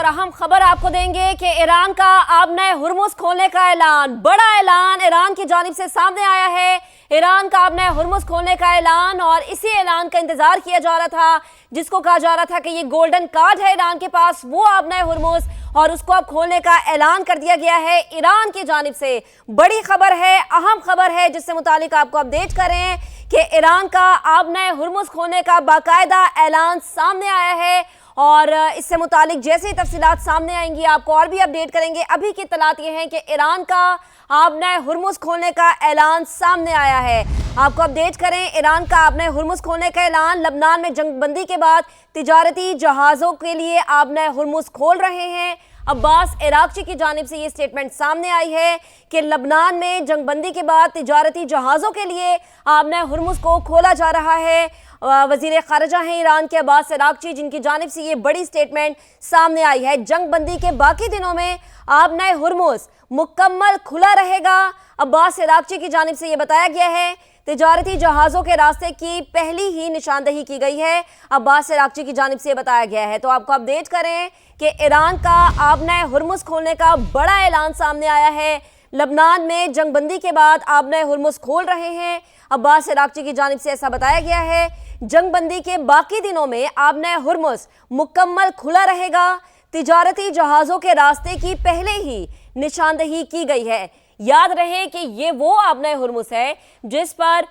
अहम खबर आपको देंगे कि ईरान का अब नए हुर्मुज़ खोलने का ऐलान, बड़ा ऐलान ईरान की जानिब से सामने आया है। ईरान का अब नए हुर्मुज़ खोलने का ऐलान, और इसी ऐलान का इंतजार किया जा रहा था, जिसको कहा जा रहा था कि ये गोल्डन कार्ड है ईरान के पास, वो अब नए हुर्मुज़, और उसको अब खोलने का ऐलान कर दिया गया है ईरान की जानिब से। बड़ी खबर है, अहम खबर है, जिससे मुतालिक आपको अपडेट करें कि ईरान का अब नए हुर्मुज़ खोलने का बाकायदा ऐलान सामने आया है, और इससे मुतालिक जैसे ही तफसीलात सामने आएंगी आपको और भी अपडेट करेंगे। अभी की इत्तलात ये हैं कि ईरान का अब नए हुर्मुज़ खोलने का ऐलान सामने आया है। आपको अपडेट करें, ईरान का अब नए हुर्मुज़ खोलने का ऐलान। लबनान में जंगबंदी के बाद तिजारती जहाज़ों के लिए अब नए हुर्मुज़ खोल रहे हैं। अब्बास इराक़ची की जानिब से ये स्टेटमेंट सामने आई है कि लबनान में जंगबंदी के बाद तिजारती जहाज़ों के लिए अब नए हुर्मुज़ को खोला जा रहा है। वज़ीर ख़ारिजा हैं ईरान के अब्बास इराक़ची, जिनकी जानिब से ये बड़ी स्टेटमेंट सामने आई है। जंगबंदी के बाकी दिनों में अब नए हुर्मुज़ मुकम्मल खुला रहेगा। अब्बास इराक़ची की जानिब से ये बताया गया है। तिजारती जहाज़ों के रास्ते की पहली ही निशानदही की गई है, अब्बास इराक़ची की जानिब से बताया गया है। तो आपको अपडेट करें कि ईरान का अब नए हुर्मुज़ खोलने का बड़ा ऐलान सामने आया है। लबनान में जंगबंदी के बाद अब नए हुर्मुज़ खोल रहे हैं, अब्बास इराक़ची की जानिब से ऐसा बताया गया है। जंगबंदी के बाकी दिनों में अब नए हुर्मुज़ मुकम्मल खुला रहेगा। तिजारती जहाज़ों के रास्ते की पहले ही निशानदही की गई है। याद रहे कि ये वो अब नए हुर्मुज़ है जिस पर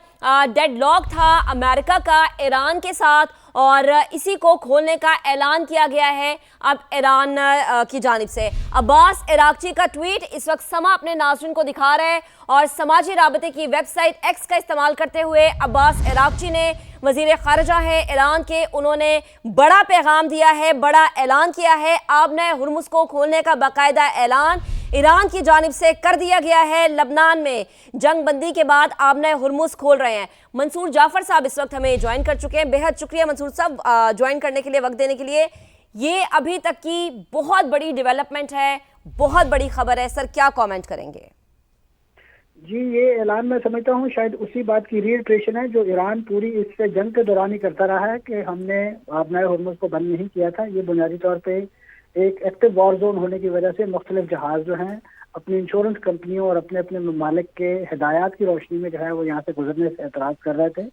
डेडलॉक था अमेरिका का ईरान के साथ, और इसी को खोलने का ऐलान किया गया है अब ईरान की जानिब से। अब्बास इराक़ची का ट्वीट इस वक्त समा अपने नाज़रीन को दिखा रहा है, और समाजी राबते की वेबसाइट एक्स का इस्तेमाल करते हुए अब्बास इराक़ची ने, वज़ीर ख़ारिजा है ईरान के, उन्होंने बड़ा पैगाम दिया है, बड़ा ऐलान किया है। अब नए हुर्मुज़ को खोलने का बाकायदा ऐलान ईरान की जानिब से कर दिया गया है। लबनान में जंगबंदी के बाद अब नए हुर्मुज़ खोल रहे हैं। मंसूर जाफ़र साहब इस वक्त हमें ज्वाइन कर चुके हैं। बेहद शुक्रिया मंसूर साहब ज्वाइन करने के लिए, वक्त देने के लिए। ये अभी तक की बहुत बड़ी डेवलपमेंट है, बहुत बड़ी खबर है। सर, क्या कमेंट करेंगे? जी, ये ऐलान मैं समझता हूँ शायद उसी बात की रीइटरेशन है जो ईरान पूरी इससे जंग के दौरान ही करता रहा है कि हमने अब नए हुर्मुज़ को बंद नहीं किया था। ये बुनियादी तौर पे एक एक्टिव वॉर जोन होने की वजह से मुख्तलिफ जहाज़ जो हैं अपनी इंश्योरेंस कंपनियों और अपने अपने ममालिक के हिदायत की रोशनी में जो है वो यहाँ से गुजरने से एतराज़ कर रहे थे।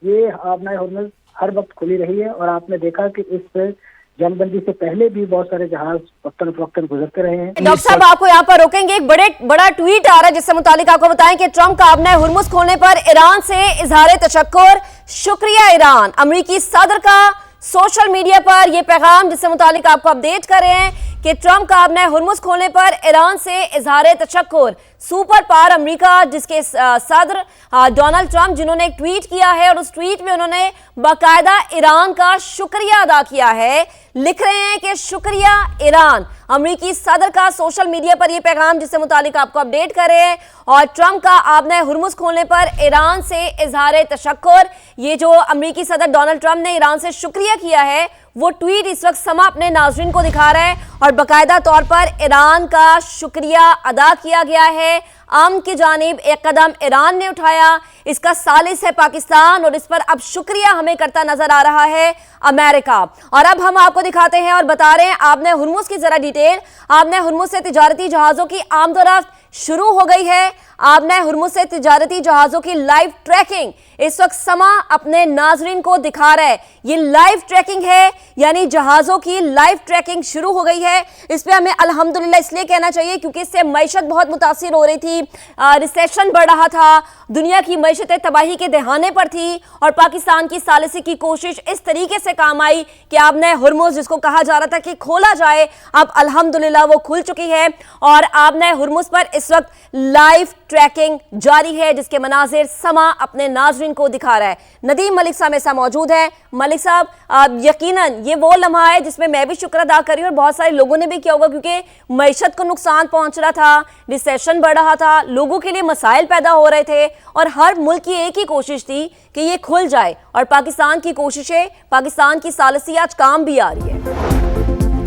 ये अब नए हुर्मुज़ हर वक्त खुली रही है, और आपने देखा कि इस जंगबंदी से पहले भी बहुत सारे जहाज वक्तन फवक्तन गुजरते रहे हैं। डॉक्टर साहब, आपको यहाँ पर रोकेंगे, एक बड़ा ट्वीट आ रहा है जिससे मुतालिक आपको बताएं कि ट्रंप का अब नए हुर्मुज़ खोलने पर ईरान से इजहार तशक्कुर, शुक्रिया ईरान। अमरीकी सदर का सोशल मीडिया पर यह पैगाम, जिससे मुतालिक आपको अपडेट कर रहे हैं कि ट्रंप का अब नए हुर्मुज़ खोलने पर ईरान से इजहार तशक्कुर। सुपर पावर अमेरिका, जिसके सदर डोनाल्ड ट्रंप, जिन्होंने एक ट्वीट किया है, और उस ट्वीट में उन्होंने बाकायदा ईरान का शुक्रिया अदा किया है। लिख रहे हैं कि शुक्रिया ईरान। अमेरिकी सदर का सोशल मीडिया पर यह पैगाम, जिससे मुतालिक आपको अपडेट कर रहे हैं। और ट्रंप का अब नए हुर्मुज़ खोलने पर ईरान से इजहार तशक्कुर। ये जो अमेरिकी सदर डोनाल्ड ट्रंप ने ईरान से शुक्रिया किया है, वो ट्वीट इस वक्त समा अपने नाज़रीन को दिखा रहा है, और बाकायदा तौर पर ईरान का शुक्रिया अदा किया गया है। अमन की जानिब एक कदम ईरान ने उठाया, इसका सालिस है पाकिस्तान, और इस पर अब शुक्रिया हमें करता नजर आ रहा है अमेरिका। और अब हम आपको दिखाते हैं और बता रहे हैं आपने हुर्मुज़ की जरा डिटेल। आपने हुर्मुज़ से तिजारती जहाज़ों की आमदोरफ्त शुरू हो गई है। आपने हुर्मुज़ से तिजारती जहाज़ों की लाइव ट्रैकिंग इस वक्त समा अपने नाजरीन को दिखा रहा है। ये लाइव ट्रैकिंग है, यानी जहाज़ों की लाइव ट्रैकिंग शुरू हो गई है। इस पे हमें अल्हम्दुलिल्लाह इसलिए कहना चाहिए क्योंकि इससे मईशत बहुत मुतासिर हो रही थी, रिसेशन बढ़ रहा था, दुनिया की मईशतें तबाही के दहाने पर थी, और पाकिस्तान की सालिसी की कोशिश इस तरीके से काम आई कि आपने हुर्मुज़, जिसको कहा जा रहा था कि खोला जाए, अब अल्हम्दुलिल्लाह वो खुल चुकी है। और आपने हुर्मुज़ पर इस वक्त लाइव ट्रैकिंग जारी है, जिसके मनाजिर समा अपने नाजरीन को दिखा रहा है। नदीम मलिक साहब मेरे साथ मौजूद हैं। मलिक साहब, यकीनन ये वो लम्हा है जिसमें मैं भी शुक्र अदा कर रही हूँ, और बहुत सारे लोगों ने भी किया होगा, क्योंकि मईशत को नुकसान पहुंच रहा था, रिसेशन बढ़ रहा था, लोगों के लिए मसाइल पैदा हो रहे थे, और हर मुल्क की एक ही कोशिश थी कि ये खुल जाए, और पाकिस्तान की कोशिशें, पाकिस्तान की सालिसी आज काम भी आ रही है।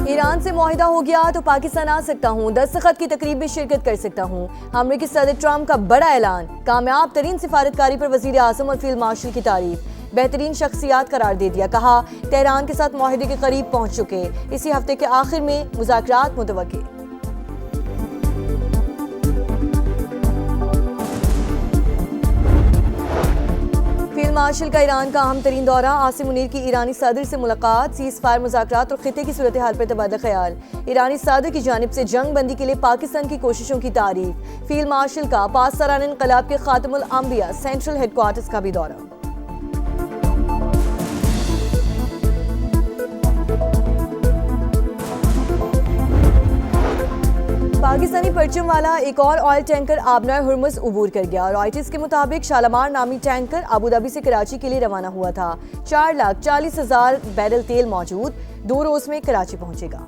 ईरान से मुआहिदा हो गया तो पाकिस्तान आ सकता हूँ, दस्तखत की तकरीब में शिरकत कर सकता हूँ। अमेरिकी सदर ट्रंप का बड़ा ऐलान, कामयाब तरीन सिफारतकारी पर वजीर आज़म और फील्ड मार्शल की तारीफ। بہترین شخصیات قرار دے دیا، کہا تہران کے ساتھ معاہدے کے قریب پہنچ چکے، اسی ہفتے کے آخر میں مذاکرات متوقع۔ فیلڈ مارشل کا ایران کا اہم ترین دورہ، عاصم منیر کی ایرانی صدر سے ملاقات، سیز فائر مذاکرات اور خطے کی صورتحال پر تبادلہ خیال، ایرانی صدر کی جانب سے جنگ بندی کے لیے پاکستان کی کوششوں کی تعریف، فیلڈ مارشل کا پاسداران انقلاب کے خاتم الانبیاء سینٹرل ہیڈ کوارٹرز کا بھی دورہ۔ پاکستانی پرچم والا ایک اور آئل ٹینکر آبنائے ہرمز عبور کر گیا۔ رائٹرز کے مطابق شالمار نامی ٹینکر ابوظہبی سے کراچی کے لیے روانہ ہوا تھا۔ 4,40,000 بیرل تیل موجود، 2 روز میں کراچی پہنچے گا۔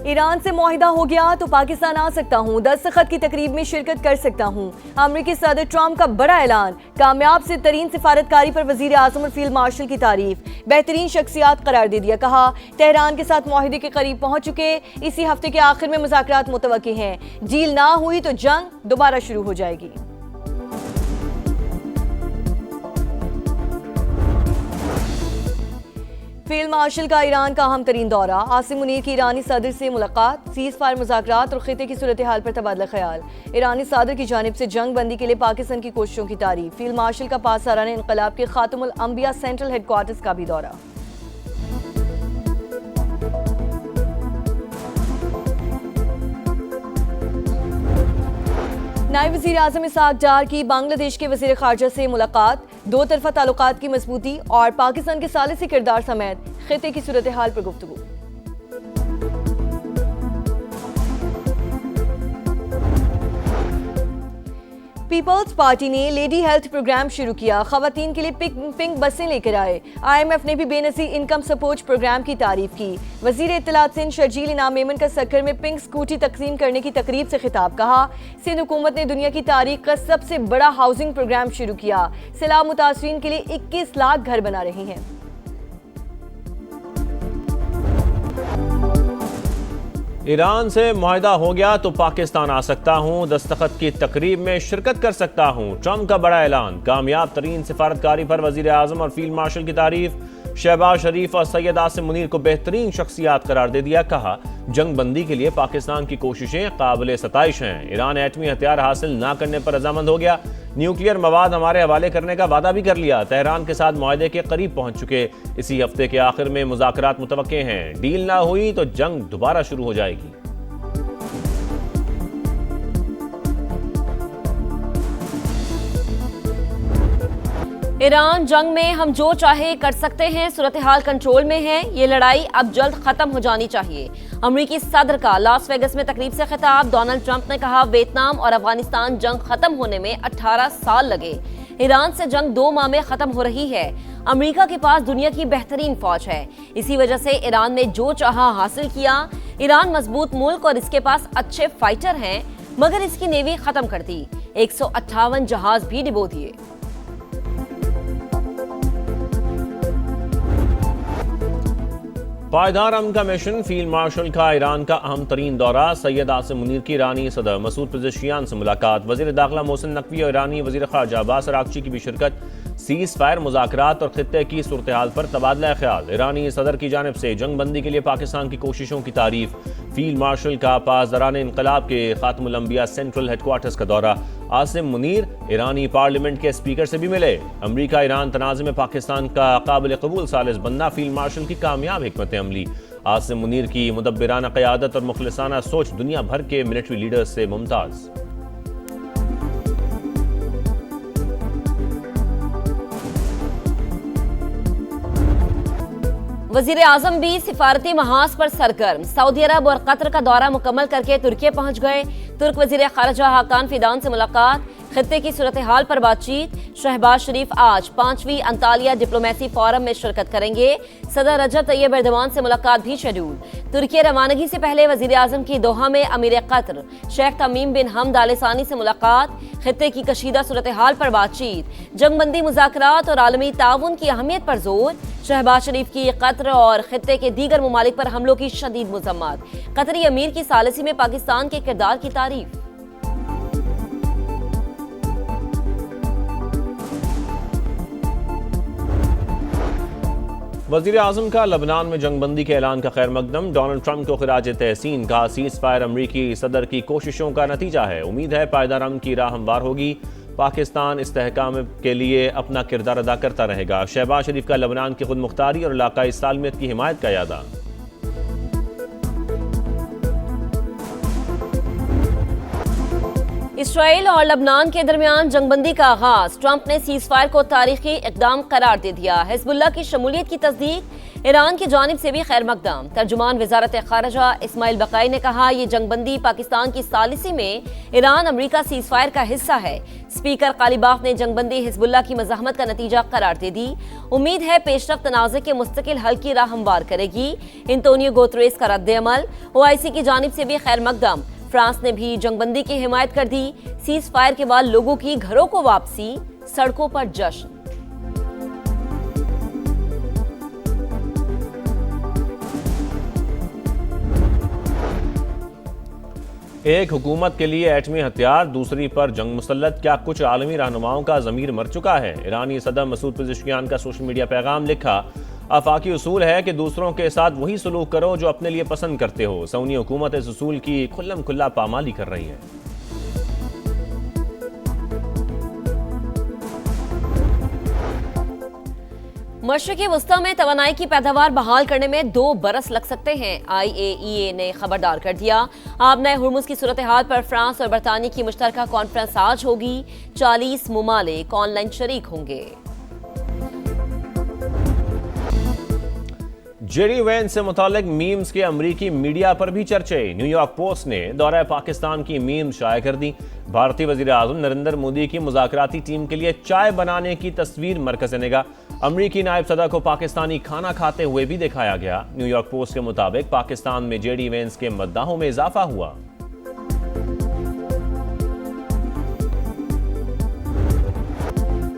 ایران سے معاہدہ ہو گیا تو پاکستان آ سکتا ہوں، دستخط کی تقریب میں شرکت کر سکتا ہوں، امریکی صدر ٹرمپ کا بڑا اعلان، کامیاب سے ترین سفارتکاری پر وزیر اعظم اور فیلڈ مارشل کی تعریف، بہترین شخصیات قرار دے دیا، کہا تہران کے ساتھ معاہدے کے قریب پہنچ چکے، اسی ہفتے کے آخر میں مذاکرات متوقع ہیں، ڈیل نہ ہوئی تو جنگ دوبارہ شروع ہو جائے گی۔ فیلڈ مارشل کا ایران کا اہم ترین دورہ، عاصم منیر کی ایرانی صدر سے ملاقات، سیز فائر مذاکرات اور خطے کی صورتحال پر تبادلہ خیال، ایرانی صدر کی جانب سے جنگ بندی کے لیے پاکستان کی کوششوں کی تعریف، فیلڈ مارشل کا پاسداران انقلاب کے خاتم الانبیاء سینٹرل ہیڈ کوارٹرز کا بھی دورہ۔ نائب وزیر اعظم اسحاق ڈار کی بنگلہ دیش کے وزیر خارجہ سے ملاقات، 2 طرفہ تعلقات کی مضبوطی اور پاکستان کے ثالثی کردار سمیت خطے کی صورتحال پر گفتگو۔ پیپلز پارٹی نے لیڈی ہیلتھ پروگرام شروع کیا، خواتین کے لیے پنک بسیں لے کر آئے، IMF نے بھی بے نظیر انکم سپورٹ پروگرام کی تعریف کی، وزیر اطلاعات سندھ شرجیل انعام میمن کا سکر میں پنک سکوٹی تقسیم کرنے کی تقریب سے خطاب، کہا سندھ حکومت نے دنیا کی تاریخ کا سب سے بڑا ہاؤسنگ پروگرام شروع کیا، سیلاب متاثرین کے لیے 21 لاکھ گھر بنا رہے ہیں۔ ایران سے معاہدہ ہو گیا تو پاکستان آ سکتا ہوں، دستخط کی تقریب میں شرکت کر سکتا ہوں، ٹرمپ کا بڑا اعلان، کامیاب ترین سفارتکاری پر وزیر اعظم اور فیلڈ مارشل کی تعریف، شہباز شریف اور سید عاصم منیر کو بہترین شخصیات قرار دے دیا، کہا جنگ بندی کے لیے پاکستان کی کوششیں قابل ستائش ہیں، ایران ایٹمی ہتھیار حاصل نہ کرنے پر رضامند ہو گیا، نیوکلیئر مواد ہمارے حوالے کرنے کا وعدہ بھی کر لیا، تہران کے ساتھ معاہدے کے قریب پہنچ چکے، اسی ہفتے کے آخر میں مذاکرات متوقع ہیں، ڈیل نہ ہوئی تو جنگ دوبارہ شروع ہو جائے گی۔ ایران جنگ میں ہم جو چاہے کر سکتے ہیں، صورتحال کنٹرول میں ہے، یہ لڑائی اب جلد ختم ہو جانی چاہیے، امریکی صدر کا لاس ویگس میں تقریب سے خطاب، ڈونلڈ ٹرمپ نے کہا ویتنام اور افغانستان جنگ ختم ہونے میں 18 سال لگے، ایران سے جنگ 2 ماہ میں ختم ہو رہی ہے، امریکہ کے پاس دنیا کی بہترین فوج ہے، اسی وجہ سے ایران نے جو چاہا حاصل کیا، ایران مضبوط ملک اور اس کے پاس اچھے فائٹر ہیں، مگر اس کی نیوی ختم کر دی، 158 جہاز بھی ڈبو دیے۔ پائیدار امن کا مشن، فیلڈ مارشل کا ایران کا اہم ترین دورہ، سید عاصم منیر کی ایرانی صدر مسعود پزشکیان سے ملاقات، وزیر داخلہ محسن نقوی اور ایرانی وزیر خارجہ عباس اراغچی کی بھی شرکت، سیز فائر مذاکرات اور خطے کی صورتحال پر تبادلہ خیال، ایرانی صدر کی جانب سے جنگ بندی کے لیے پاکستان کی کوششوں کی تعریف، فیلڈ مارشل کا پاسداران انقلاب کے خاتم الانبیاء سینٹرل ہیڈ کوارٹرز کا دورہ، عاصم منیر ایرانی پارلیمنٹ کے اسپیکر سے بھی ملے، امریکہ ایران تنازع میں پاکستان کا قابل قبول ثالث بننا، فیلڈ مارشل کی کامیاب حکمت عملی، عاصم منیر کی مدبرانہ قیادت اور مخلصانہ سوچ دنیا بھر کے ملٹری لیڈرز سے ممتاز۔ وزیر اعظم بھی سفارتی محاذ پر سرگرم، سعودی عرب اور قطر کا دورہ مکمل کر کے ترکی پہنچ گئے، ترک وزیر خارجہ حاکان فیدان سے ملاقات، خطے کی صورتحال پر بات چیت، شہباز شریف آج 5ویں انطالیہ ڈپلومیسی فورم میں شرکت کریں گے، صدر رجب طیب ایردوان سے ملاقات بھی شیڈول، ترکی روانگی سے پہلے وزیر اعظم کی دوحہ میں امیر قطر شیخ تمیم بن حمد آل ثانی سے ملاقات، خطے کی کشیدہ صورتحال پر بات چیت، جنگ بندی مذاکرات اور عالمی تعاون کی اہمیت پر زور، شہباز شریف کی قطر اور خطے کے دیگر ممالک پر حملوں کی شدید مذمت، قطری امیر کی ثالثی میں پاکستان کے کردار کی تعریف۔ وزیر اعظم کا لبنان میں جنگ بندی کے اعلان کا خیر مقدم، ڈونلڈ ٹرمپ کو خراج تحسین، کہا سیز فائر امریکی صدر کی کوششوں کا نتیجہ ہے، امید ہے پائیدار امن کی راہ ہموار ہوگی، پاکستان استحکام کے لیے اپنا کردار ادا کرتا رہے گا۔ شہباز شریف کا لبنان کی خود مختاری اور علاقائی سالمیت کی حمایت کا اعادہ۔ اسرائیل اور لبنان کے درمیان جنگ بندی کا آغاز، ٹرمپ نے سیز فائر کو تاریخی اقدام قرار دے دیا، حزب اللہ کی شمولیت کی تصدیق، ایران کی جانب سے بھی خیر مقدم۔ ترجمان وزارت خارجہ اسماعیل بقائی نے کہا یہ جنگ بندی پاکستان کی ثالثی میں ایران امریکہ سیز فائر کا حصہ ہے۔ اسپیکر قالیباف نے جنگ بندی حزب اللہ کی مزاحمت کا نتیجہ قرار دے دی، امید ہے پیش رفت تنازع کے مستقل حل کی راہ ہموار کرے گی۔ انتونیو گوتریس کا رد عمل، OIC کی جانب سے بھی خیر مقدم، فرانس نے بھی جنگ بندی کی حمایت کر دی، سیز فائر کے بعد لوگوں کی گھروں کو واپسی، سڑکوں پر جشن۔ ایک حکومت کے لیے ایٹمی ہتھیار، دوسری پر جنگ مسلط، کیا کچھ عالمی رہنماؤں کا ضمیر مر چکا ہے؟ ایرانی صدر مسعود پزشکیان کا سوشل میڈیا پیغام، لکھا آفاقی اصول ہے کہ دوسروں کے ساتھ وہی سلوک کرو جو اپنے لیے پسند کرتے ہو، سعودی حکومت اس اصول کی کھلم کھلا پامالی کر رہی ہے۔ مشرقی وسطی میں توانائی کی پیداوار بحال کرنے میں 2 برس لگ سکتے ہیں، IAEA نے خبردار کر دیا۔ آبنۂ ہرمز کی صورتحال پر فرانس اور برطانیہ کی مشترکہ کانفرنس آج ہوگی، 40 ممالک آن لائن شریک ہوں گے۔ جیری وینس سے متعلق میمز کے امریکی میڈیا پر بھی چرچے، نیو یارک پوسٹ نے دورہ پاکستان کی میمز شائع کر دی۔ بھارتی وزیر اعظم نریندر مودی کی مذاکراتی ٹیم کے لیے چائے بنانے کی تصویر مرکز نگاہ، امریکی نائب صدر کو پاکستانی کھانا کھاتے ہوئے بھی دکھایا گیا۔ نیو یارک پوسٹ کے مطابق پاکستان میں جیری وینس کے مداحوں میں اضافہ ہوا۔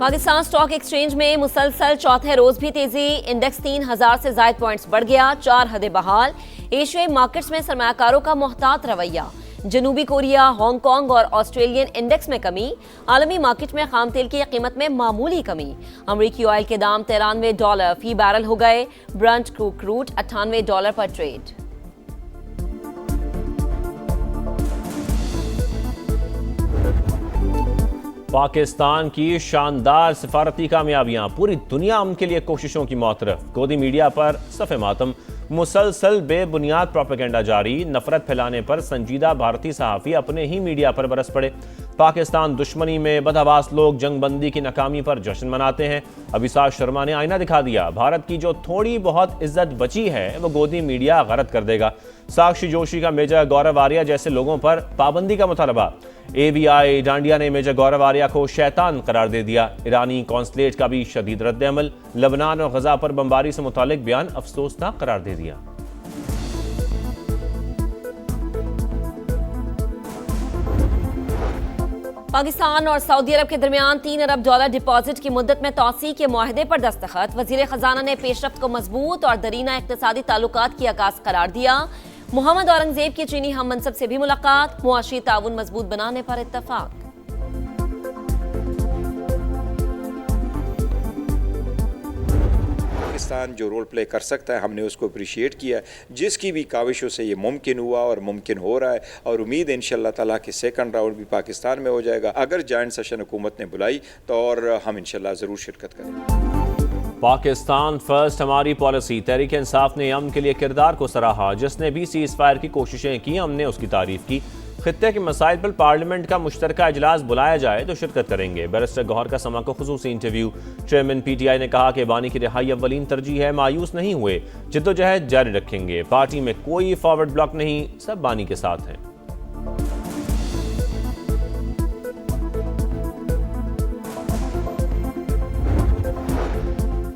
پاکستان سٹاک ایکسچینج میں مسلسل چوتھے روز بھی تیزی، انڈیکس 3000 سے زائد پوائنٹس بڑھ گیا، 4 حدیں بحال۔ ایشیائی مارکیٹس میں سرمایہ کاروں کا محتاط رویہ، جنوبی کوریا، ہانگ کانگ اور آسٹریلین انڈیکس میں کمی، عالمی مارکیٹ میں خام تیل کی قیمت میں معمولی کمی، امریکی آئل کے دام $93 فی بیرل ہو گئے، برنٹ کروڈ $98 پر ٹریڈ۔ پاکستان کی شاندار سفارتی کامیابیاں، پوری دنیا ان کے لیے کوششوں کی معترف، گودی میڈیا پر صف ماتم، مسلسل بے بنیاد پروپیگنڈا جاری، نفرت پھیلانے پر سنجیدہ بھارتی صحافی اپنے ہی میڈیا پر برس پڑے۔ پاکستان دشمنی میں بدحواس لوگ جنگ بندی کی ناکامی پر جشن مناتے ہیں۔ ابھیشیک شرما نے آئینہ دکھا دیا، بھارت کی جو تھوڑی بہت عزت بچی ہے وہ گودی میڈیا غارت کر دے گا۔ ساکشی جوشی کا میجر گورو آریہ جیسے لوگوں پر پابندی کا مطالبہ، AVI ڈانڈیا نے میجر گورو آریہ کو شیطان قرار دے دیا۔ ایرانی قونصلیٹ کا بھی شدید رد عمل، لبنان اور غزہ پر بمباری سے متعلق بیان افسوسناک قرار دے دیا۔ پاکستان اور سعودی عرب کے درمیان $3 ارب ڈپازٹ کی مدت میں توسیع کے معاہدے پر دستخط، وزیر خزانہ نے پیش رفت کو مضبوط اور درینہ اقتصادی تعلقات کی عکاس قرار دیا۔ محمد اورنگزیب کی چینی ہم منصب سے بھی ملاقات، معاشی تعاون مضبوط بنانے پر اتفاق۔ پاکستان جو رول پلے کر سکتا ہے ہم نے اس کو اپریشیٹ کیا ہے، جس کی بھی کاوشوں سے یہ ممکن ہوا اور ممکن ہو رہا ہے، اور امید ہے انشاءاللہ تعالیٰ کہ سیکنڈ راؤنڈ بھی پاکستان میں ہو جائے گا۔ اگر جوائنٹ سیشن حکومت نے بلائی تو اور ہم انشاءاللہ ضرور شرکت کریں گے۔ پاکستان فرسٹ ہماری پالیسی، تحریک انصاف نے امن کے لیے کردار کو سراہا، جس نے بھی سیز فائر کی کوششیں کی، ہم نے اس کی تعریف کی۔ خطے کے مسائل پر پارلیمنٹ کا مشترکہ اجلاس بلایا جائے تو شرکت کریں گے۔ بیرسٹر گوہر کا سما کو خصوصی انٹرویو، چیئرمین PTI نے کہا کہ بانی کی رہائی اولین ترجیح ہے، مایوس نہیں ہوئے، جدوجہد جاری رکھیں گے، پارٹی میں کوئی فارورڈ بلاک نہیں، سب بانی کے ساتھ ہیں۔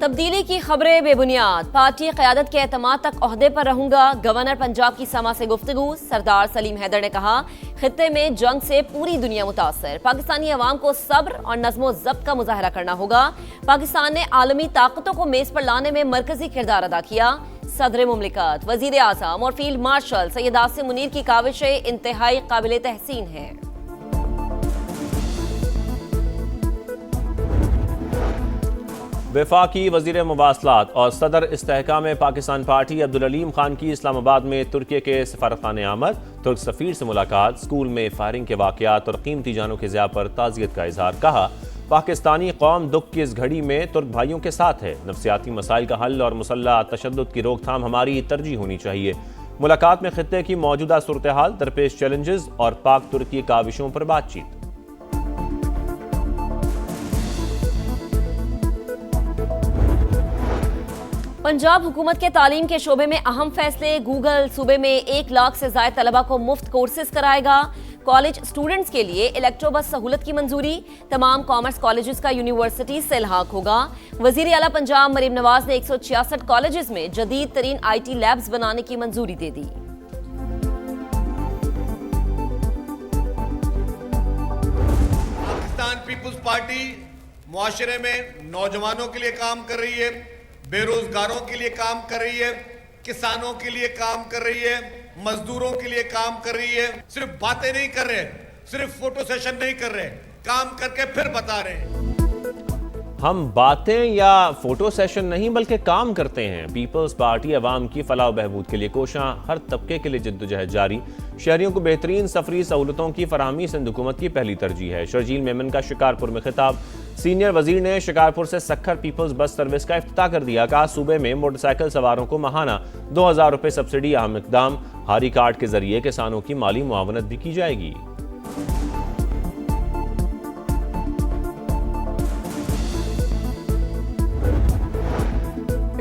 تبدیلی کی خبریں بے بنیاد، پارٹی قیادت کے اعتماد تک عہدے پر رہوں گا، گورنر پنجاب کی سما سے گفتگو، سردار سلیم حیدر نے کہا خطے میں جنگ سے پوری دنیا متاثر، پاکستانی عوام کو صبر اور نظم و ضبط کا مظاہرہ کرنا ہوگا، پاکستان نے عالمی طاقتوں کو میز پر لانے میں مرکزی کردار ادا کیا، صدر مملکت، وزیر اعظم اور فیلڈ مارشل سید عاصم منیر کی کاوشیں انتہائی قابل تحسین ہیں۔ वफाकी वज़ीर मवासलात और सदर इस्तेहकाम पाकिस्तान पार्टी अब्दुल-अलीम खान की इस्लामाबाद में तुर्की के सफारतखाने आमद, तुर्क सफ़ीर से मुलाकात, स्कूल में फायरिंग के वाक़यात और कीमती जानों के ज़िया पर ताज़ियत का इज़हार। कहा, पाकिस्तानी कौम दुख की इस घड़ी में तुर्क भाइयों के साथ है। नफ्सियाती मसाइल का हल और मुसल्लह तशद्दुद की रोकथाम हमारी तरजीह होनी चाहिए। मुलाकात में खित्ते की मौजूदा सूरत हाल, दरपेश चैलेंजेस और पाक तुर्की काविशों पर बातचीत। पंजाब हुकूमत के तालीम के शोबे में अहम फैसले। गूगल सूबे में 1 लाख से ज़ायद तलबा को मुफ्त कोर्सेज कराएगा। कॉलेज स्टूडेंट्स के लिए इलेक्ट्रो बस सहूलत की मंजूरी। तमाम कॉमर्स कॉलेजेस का यूनिवर्सिटी से इल्हाक होगा। वज़ीर आला पंजाब मरीम नवाज ने 166 कॉलेजेस में जदीद तरीन IT लैब्स बनाने की मंजूरी दे दी। पाकिस्तान पीपुल्स पार्टी मुआशरे में नौजवानों के लिए काम कर रही है, बेरोजगारों के लिए काम कर रही है, किसानों के लिए काम कर रही है, मजदूरों के लिए काम कर रही है। सिर्फ बातें नहीं कर रहे, सिर्फ फोटो सेशन नहीं कर रहे, काम करके फिर बता रहे हैं। हम बातें या फोटो सेशन नहीं बल्कि काम करते हैं। पीपल्स पार्टी अवाम की फलाह बहबूद के लिए कोशां, हर तबके के लिए जद्दोजहद जारी। शहरियों को बेहतरीन सफरी सहूलतों की फराहमी सिंध हुकूमत की पहली तरजीह है। शर्जील मेमन का शिकारपुर में खिताब। सीनियर वजीर ने शिकारपुर से सक्खर पीपल्स बस सर्विस का इफ्तिताह कर दिया। कहा, सूबे में मोटरसाइकिल सवारों को माहाना 2000 रुपये सब्सिडी अहम इक़दाम। हारी कार्ड के जरिए किसानों की माली मुआवनत भी की जाएगी।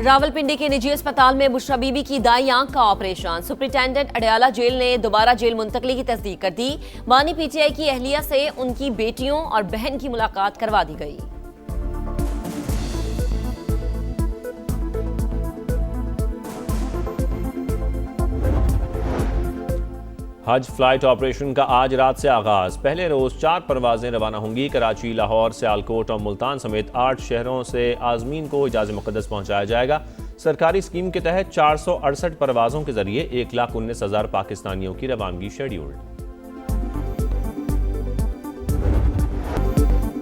रावलपिंडी के निजी अस्पताल में बुशरा बीबी की दाई आंख का ऑपरेशन। सुपरिटेंडेंट अडयाला जेल ने दोबारा जेल मुंतकली की तस्दीक कर दी। बानी PTI की अहलिया से उनकी बेटियों और बहन की मुलाकात करवा दी गई। हज फ्लाइट ऑपरेशन का आज रात से आगाज। पहले रोज 4 परवाजें रवाना होंगी। कराची, लाहौर, सियालकोट और मुल्तान समेत 8 शहरों से आज़मीन को हिजाज़ मुक़द्दस पहुंचाया जाएगा। सरकारी स्कीम के तहत 468 परवाजों के जरिए 1,19,000 पाकिस्तानियों की रवानगी शेड्यूल्ड।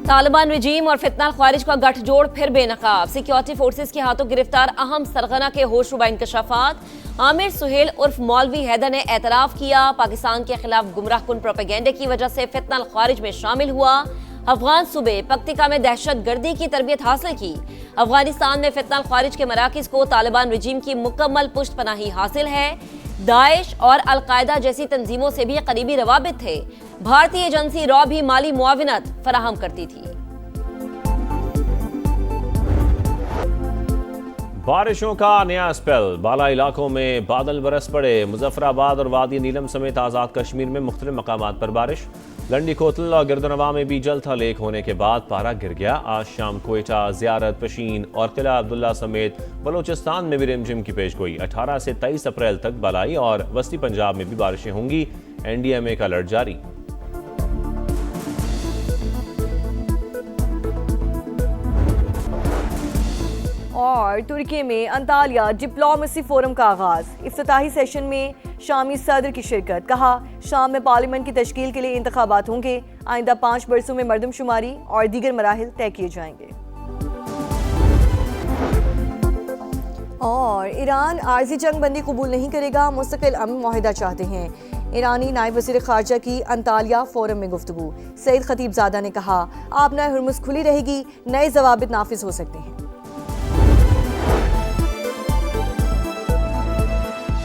तालिबान रजीम और फितना ख्वारिज का गठजोड़ फिर बेनकाब। सिक्योरिटी फोर्सेस के हाथों गिरफ्तार अहम सरगना के होशरुबा इंकशाफात। आमिर सुहेल उर्फ मौलवी हैदर ने एतराफ़ किया, पाकिस्तान के खिलाफ गुमराह कुन प्रोपेगेंडे की वजह से फितना ख्वारिज में शामिल हुआ। अफगान सूबे पक्तिका में दहशत गर्दी की तरबियत हासिल की। अफगानिस्तान में फितना ख्वारिज के मराकिज़ को तालिबान रजीम की मुकम्मल पुष्ट पनाही हासिल है। दाइश और अलकायदा जैसी तंजीमों से भी करीबी रवाबित थे। भारतीय एजेंसी रॉ भी माली मुआविनत फराहम करती थी। बारिशों का नया स्पेल। बाला इलाकों में बादल बरस पड़े। मुजफ्फराबाद और वादी नीलम समेत आज़ाद कश्मीर में मुख्तलिफ मकामात पर बारिश। लंडी कोतल और गिरदनवा में भी जल था लेक होने के बाद पारा गिर गया। आज शाम कोयटा, ज़ियारत, पशीन और किला अब्दुल्ला समेत बलोचिस्तान में भी रिमझिम की पेशगोई। 18 से 23 अप्रैल तक बालाई और वस्ती पंजाब में भी बारिशें होंगी। NDMA का अलर्ट जारी। और तुर्की में अंतालिया डिप्लोमेसी फोरम का आगाज। इफ्तिताही सेशन में शामी सदर की शिरकत। कहा, शाम में पार्लियामेंट की तश्कील के लिए इंतखाबात होंगे। आइंदा 5 बरसों में मरदमशुमारी और दीगर मराहिल तय किए जाएंगे। और ईरान आर्जी जंग बंदी कबूल नहीं करेगा, मुस्तकिल अमन मुआहिदा चाहते हैं। ईरानी नायब वज़ीर ख़ारजा की अंतालिया फोरम में गुफ्तगू। सईद खतीबज़ादा ने कहा, आपना हुर्मुज़ खुली रहेगी, नए ज़वाबित नाफिज हो सकते हैं।